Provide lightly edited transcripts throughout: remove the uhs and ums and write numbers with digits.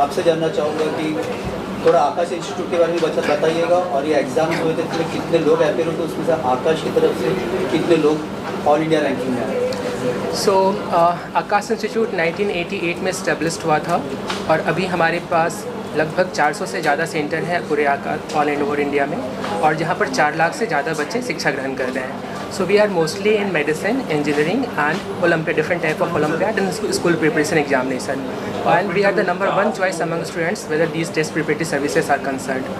आपसे जानना चाहूँगा कि थोड़ा आकाश इंस्टीट्यूट के बारे में बताइएगा, और ये एग्ज़ाम्स हुए थे तो कितने लोग अपेयर होते उसमें से आकाश की तरफ से कितने लोग ऑल इंडिया रैंकिंग में आए? सो आकाश इंस्टीट्यूट 1988 में इस्टेब्लिश्ड हुआ था, और अभी हमारे पास लगभग 400 से ज़्यादा सेंटर हैं पूरे आकाश ऑल ओवर इंडिया में, और जहाँ पर 4 लाख से ज़्यादा बच्चे शिक्षा ग्रहण कर रहे हैं. So we are mostly in medicine, engineering and Olympiad, different type of Olympiad and school preparation examination. And we are the number 1 choice among students whether these test preparatory services are concerned.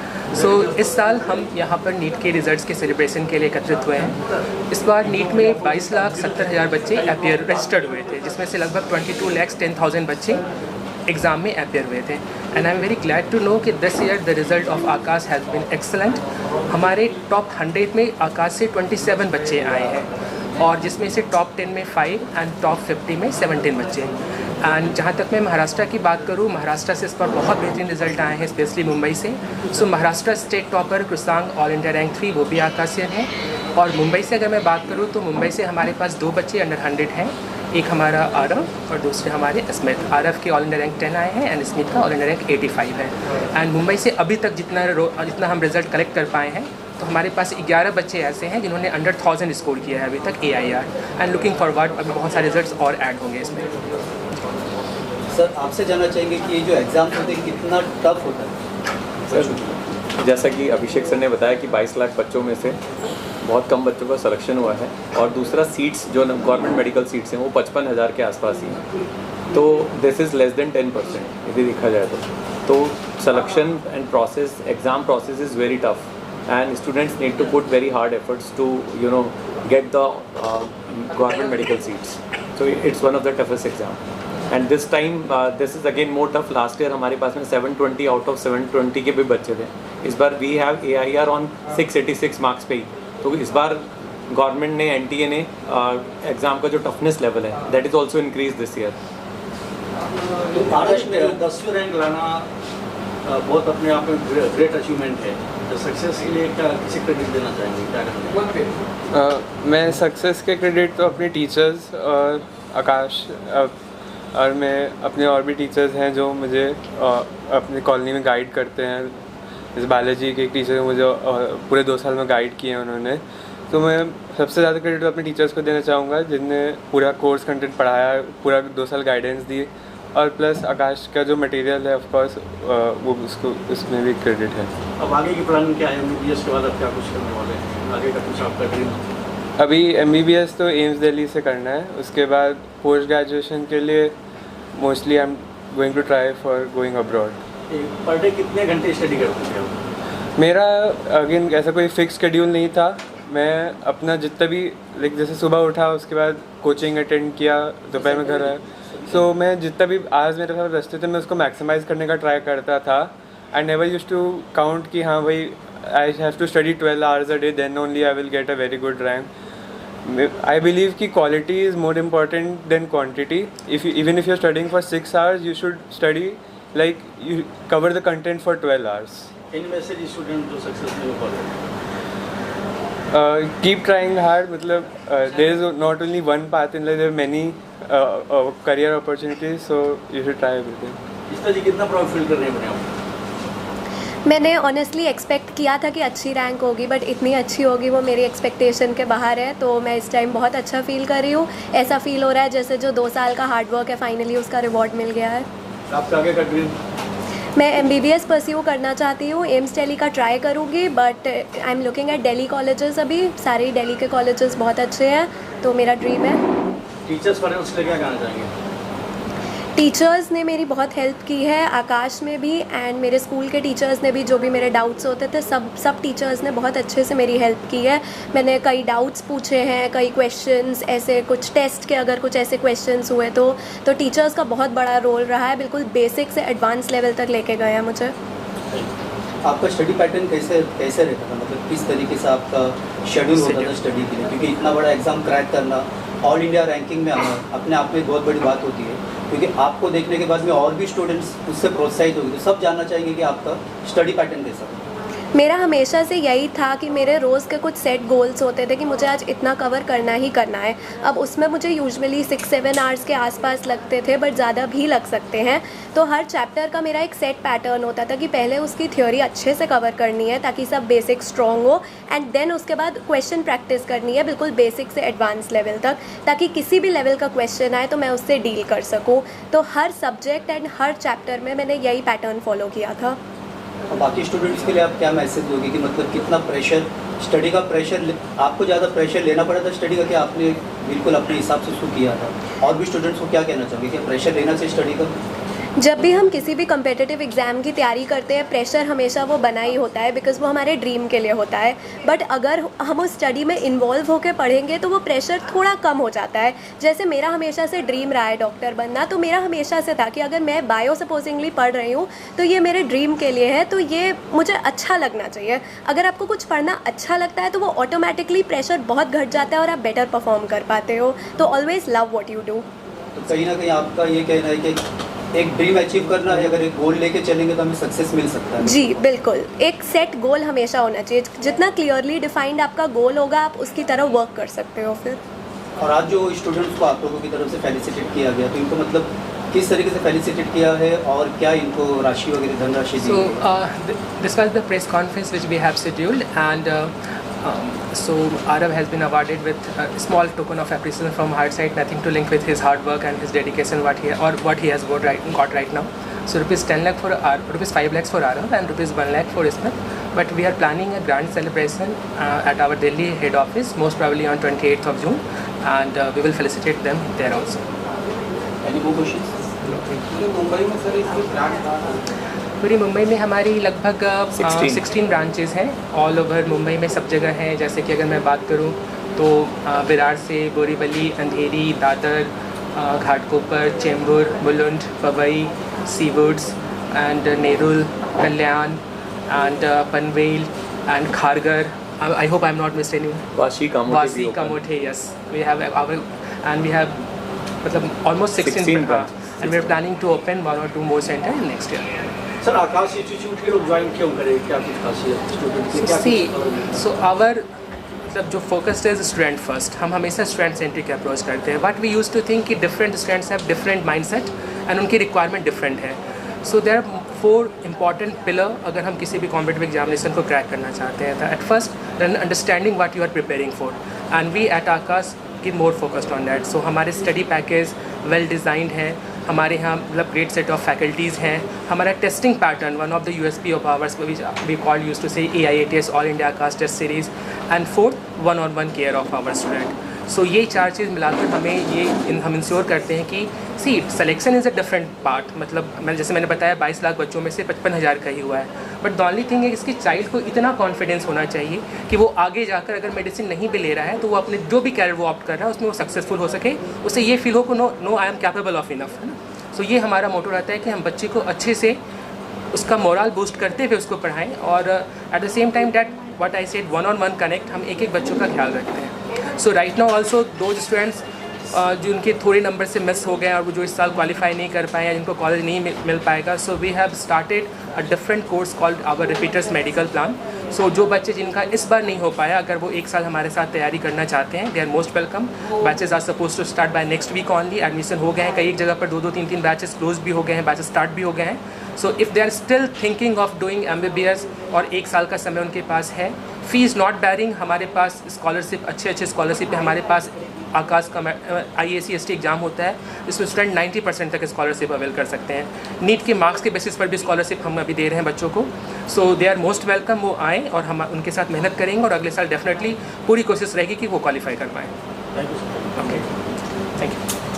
So इस साल हम यहाँ पर NEET के results के celebration के लिए एकत्रित हुए हैं. इस बार नीट में 22,70,000 बच्चे अपियर रजिस्टर्ड हुए थे, जिसमें से लगभग 22,10,000 बच्चे एग्ज़ाम में अपियर हुए थे. And I am very glad to know कि this year the result of Aakash has been excellent. हमारे टॉप 100 में आकाश से 27 बच्चे आए हैं, और जिसमें से टॉप 10 में 5 एंड टॉप 50 में 17 बच्चे. एंड जहाँ तक मैं महाराष्ट्र की बात करूँ, महाराष्ट्र से इस पर बहुत बेहतरीन रिजल्ट आए हैं, स्पेशली मुंबई से. So Maharashtra state topper Krisang all India rank 3 वो भी आकाशियन है. और मुंबई से अगर मैं बात करूँ तो मुंबई से हमारे पास 2 बच्चे अंडर 100 हैं, एक हमारा आरव और दूसरे हमारे स्मिथ. आरव के ऑल इंडिया रैंक 10 आए हैं एंड स्मिथ का ऑल इंडिया रैंक 85 है. एंड मुंबई से अभी तक जितना हम रिजल्ट कलेक्ट कर पाए हैं, तो हमारे पास 11 बच्चे ऐसे हैं जिन्होंने अंडर 1000 स्कोर किया है अभी तक AIR. एंड लुकिंग फॉरवर्ड अभी बहुत सारे रिजल्ट्स और ऐड होंगे इसमें. सर आपसे जानना चाहेंगे कि ये जो एग्ज़ाम होते हैं कितना टफ होता है? सर जैसा कि अभिषेक सर ने बताया कि 22 लाख बच्चों में से बहुत कम बच्चों का सिलेक्शन हुआ है, और दूसरा सीट्स जो गवर्नमेंट मेडिकल सीट्स हैं वो 55,000 के आसपास ही हैं. तो दिस इज़ लेस देन 10% यदि देखा जाए तो selection and process, exam process is very tough, and students need to put very hard efforts to get the government medical seats. So it's one of the toughest exam, and this time this is again more tough. Last year हमारे पास में 720 out of 720 के भी बच्चे थे. इस बार we have AIR on 686 marks पे ही. तो इस बार गवर्नमेंट ने NTA ने एग्ज़ाम का जो टफनेस लेवल है that is also increase this year. तो आकाश में 10वीं रैंक लाना बहुत अपने आप में ग्रेट अचीवमेंट है. तो सक्सेस के लिए क्या किसी क्रेडिट देना चाहेंगे, क्या करेंगे? मैं सक्सेस के क्रेडिट तो अपने टीचर्स और आकाश और मैं अपने और भी टीचर्स हैं जो मुझे अपनी कॉलोनी में गाइड करते हैं. जैसे बालाजी के एक टीचर मुझे पूरे 2 साल में गाइड किए हैं उन्होंने. तो मैं सबसे ज़्यादा क्रेडिट अपने टीचर्स को देना चाहूँगा जिनने पूरा कोर्स कंटेंट पढ़ाया, पूरा 2 साल गाइडेंस दी, और प्लस आकाश का जो मटेरियल है ऑफ कोर्स वो उसको उसमें भी क्रेडिट है. अब आगे की प्लान क्या है? MBBS के बाद आप क्या कुछ करने वाले हैं? आगे का कुछ आपका ड्रीम? अभी MBBS तो एम्स दिल्ली से करना है. उसके बाद पोस्ट ग्रेजुएशन के लिए mostly I am going to try for going abroad. Per day कितने घंटे स्टडी करते थे आप? मेरा अगेन ऐसा कोई फिक्स शेड्यूल नहीं था. मैं अपना जितना भी लाइक जैसे सुबह उठा उसके बाद कोचिंग अटेंड किया, दोपहर में घर आया. सो मैं जितना भी आज मेरे साथ बचते थे मैं उसको मैक्सिमाइज़ करने का ट्राई करता था. I never use to count कि हाँ भाई I have to study 12 hours a day, then only I will get a very good rank. I believe कि quality is more important than quantity. Even if you're studying for 6 hours, you should study like you cover the content for 12 hours. Any message student to success नहीं हो पाते? Keep trying hard. मतलब there is not only one path in life, there are many career opportunities, so you should try everything. इस तरह कितना proud feel कर रहे हैं अपने आप? मैंने ऑनेस्टली एक्सपेक्ट किया था कि अच्छी रैंक होगी, बट इतनी अच्छी होगी वो मेरी एक्सपेक्टेशन के बाहर है. तो मैं इस टाइम बहुत अच्छा फील कर रही हूँ. ऐसा फील हो रहा है जैसे जो 2 साल का हार्डवर्क है फाइनली उसका रिवॉर्ड मिल गया है. आपका आगे का ड्रीम? मैं MBBS परस्यू करना चाहती हूँ. एम्स दिल्ली का ट्राई करूँगी, but I am looking at Delhi colleges. अभी सारे दिल्ली के कॉलेजेस बहुत अच्छे हैं, तो मेरा ड्रीम है. टीचर्स पर उसके क्या कहना चाहेंगे? टीचर्स ने मेरी बहुत हेल्प की है, आकाश में भी एंड मेरे स्कूल के टीचर्स ने भी. जो भी मेरे डाउट्स होते थे सब टीचर्स ने बहुत अच्छे से मेरी हेल्प की है. मैंने कई डाउट्स पूछे हैं, कई क्वेश्चंस ऐसे कुछ टेस्ट के अगर कुछ ऐसे क्वेश्चंस हुए तो टीचर्स का बहुत बड़ा रोल रहा है. बिल्कुल बेसिक से एडवांस लेवल तक लेके गए हैं मुझे. आपका स्टडी पैटर्न कैसे रहता था? मतलब किस तरीके से आपका शेड्यूल होता था स्टडी के लिए? क्योंकि इतना बड़ा एग्ज़ाम क्रैक करना, ऑल इंडिया रैंकिंग में आना अपने आप में बहुत बड़ी बात होती है. क्योंकि आपको देखने के बाद में और भी स्टूडेंट्स उससे प्रोत्साहित होंगे. तो सब जानना चाहेंगे कि आपका स्टडी पैटर्न कैसा था. मेरा हमेशा से यही था कि मेरे रोज़ के कुछ सेट गोल्स होते थे कि मुझे आज इतना कवर करना ही करना है। अब उसमें मुझे यूजुअली 6-7 आवर्स के आसपास लगते थे, बट ज़्यादा भी लग सकते हैं। तो हर चैप्टर का मेरा एक सेट पैटर्न होता था कि पहले उसकी थ्योरी अच्छे से कवर करनी है ताकि सब बेसिक स्ट्रॉन्ग हो, एंड देन उसके बाद क्वेश्चन प्रैक्टिस करनी है बिल्कुल बेसिक से एडवांस लेवल तक, ताकि किसी भी लेवल का क्वेश्चन आए तो मैं उससे डील कर सकूँ। तो हर सब्जेक्ट एंड हर चैप्टर में मैंने यही पैटर्न फॉलो किया था। और बाकी स्टूडेंट्स के लिए आप क्या मैसेज दोगे कि मतलब कितना प्रेशर, स्टडी का प्रेशर, आपको ज़्यादा प्रेशर लेना पड़ा था स्टडी का, कि आपने बिल्कुल अपने हिसाब से उसको किया था? और भी स्टूडेंट्स को क्या कहना चाहोगे, क्या प्रेशर लेना चाहिए स्टडी का? जब भी हम किसी भी कम्पिटिटिव एग्ज़ाम की तैयारी करते हैं, प्रेशर हमेशा वो बना ही होता है, बिकॉज़ वो हमारे ड्रीम के लिए होता है। बट अगर हम उस स्टडी में इन्वॉल्व होकर पढ़ेंगे तो वो प्रेशर थोड़ा कम हो जाता है। जैसे मेरा हमेशा से ड्रीम रहा है डॉक्टर बनना, तो मेरा हमेशा से था कि अगर मैं बायो सपोजिंगली पढ़ रही हूँ तो ये मेरे ड्रीम के लिए है, तो ये मुझे अच्छा लगना चाहिए। अगर आपको कुछ पढ़ना अच्छा लगता है तो वो ऑटोमेटिकली प्रेशर बहुत घट जाता है और आप बेटर परफॉर्म कर पाते हो। तो always love what you do. तो कहीं ना कहीं आपका ये कहना है कि एक ड्रीम अचीव करना है, अगर एक गोल लेके चलेंगे तो हमें सक्सेस मिल सकता है। जी बिल्कुल, एक सेट गोल हमेशा होना चाहिए। जितना क्लियरली डिफाइंड आपका गोल होगा, आप उसकी तरफ वर्क कर सकते हो फिर। और आज जो स्टूडेंट्स को आप लोगों की तरफ से फेलिसिटेट किया गया, तो इनको मतलब किस तरीके से फेलिसिटेट किया है और क्या इनको राशि वगैरह धनराशि दी? So this was the press conference which we have scheduled, and so Arav has been awarded with a small token of appreciation from our side, nothing to link with his hard work and his dedication what he has got right now. So rupees 10 lakh for rupees 5 lakhs for Arav and rupees 1 lakh for Ismat. But we are planning a grand celebration at our Delhi head office, most probably on 28th of June, and we will felicitate them there also. Any more questions? Mumbai में sir इसकी branch पूरी मुंबई में हमारी लगभग 16 branches हैं, all over Mumbai में सब जगह हैं। जैसे कि अगर मैं बात करूं तो विरार से Borivali, Andheri, Dadar, Ghatkopar, Chembur, Mulund, Powai, Seawoods and Nerul, Kalyan and Panvel and Kharghar. I hope I'm not missing any. Vashi Kamote, yes. We have मतलब almost 16 branches. and we're planning to open 1 or 2 more center in next year. Sir Akash institute के लोग ज्वाइन क्यों करें, क्या कुछ खासियत स्टूडेंट की, क्या So our मतलब जो फोकस्ड है स्टूडेंट फर्स्ट, हम हमेशा स्टूडेंट सेंट्रिक अप्रोच करते हैं. But we use to think कि different students have different mindset and उनकी रिक्वायरमेंट डिफरेंट है. So there are 4 important pillar अगर हम किसी भी कॉम्पिटिटिव एग्जामिनेशन को क्रैक करना चाहते हैं. At first understanding what you are preparing for, and we at Aakash की more focused on that. So हमारे स्टडी पैकेज वेल डिज़ाइंड है, हमारे यहाँ मतलब ग्रेट सेट ऑफ फैकल्टीज़ हैं. हमारा testing pattern, one of the USP of ours we call use to say AIATS, all India Aakash test series, and 4 1-on-1 care of our student. So ये 4 चीज़ मिलाकर हम इंश्योर करते हैं कि selection is a different part. मतलब जैसे मैंने बताया 22 लाख बच्चों में से 55,000 का ही हुआ है. बट द ओनली थिंग है इसकी चाइल्ड को इतना कॉन्फिडेंस होना चाहिए कि वो आगे जाकर अगर मेडिसिन नहीं भी ले रहा है तो वो अपने जो भी कैरियर वो ऑप्ट कर रहा है उसमें वो सक्सेसफुल हो सके, उसे ये फील हो को no I am capable of enough, है ना. सो ये हमारा मोटो रहता है कि हम बच्चे को अच्छे से उसका मोरल बूस्ट करते हुए उसको पढ़ाएं, और at the same time that what I said 1-on-1 connect, हम एक बच्चों का ख्याल रखते हैं. सो राइट नाउ ऑल्सो दो स्टूडेंट्स जिनके थोड़े नंबर से मिस हो गए और वो जो इस साल क्वालिफाई नहीं कर पाए या जिनको कॉलेज नहीं मिल पाएगा, so we have started a different course called our repeaters medical plan. So जो बच्चे जिनका इस बार नहीं हो पाया, अगर वो 1 साल हमारे साथ तैयारी करना चाहते हैं, they are most welcome. Batches are suppose to start by next week only. Admission हो गए हैं, कई एक जगह पर 2-2, 3-3 बैचेस क्लोज भी हो गए हैं, बैचेस स्टार्ट भी हो गए हैं. So if they are still thinking of doing MBBS और 1 साल का समय उनके पास है, फीस नॉट बैरिंग. हमारे पास स्कॉलरशिप, अच्छे स्कॉलरशिप है. हमारे पास आकाश का IAC-ST एग्ज़ाम होता है जिसमें स्टूडेंट 90% तक स्कॉलरशिप अवेल कर सकते हैं. नीट के मार्क्स के बेसिस पर भी स्कॉलरशिप हम अभी दे रहे हैं बच्चों को. सो दे आर मोस्ट वेलकम. वो आएँ और हम उनके साथ मेहनत करेंगे और अगले साल डेफिनेटली पूरी कोशिश रहेगी कि वो क्वालिफाई कर पाएँ. Okay, thank you.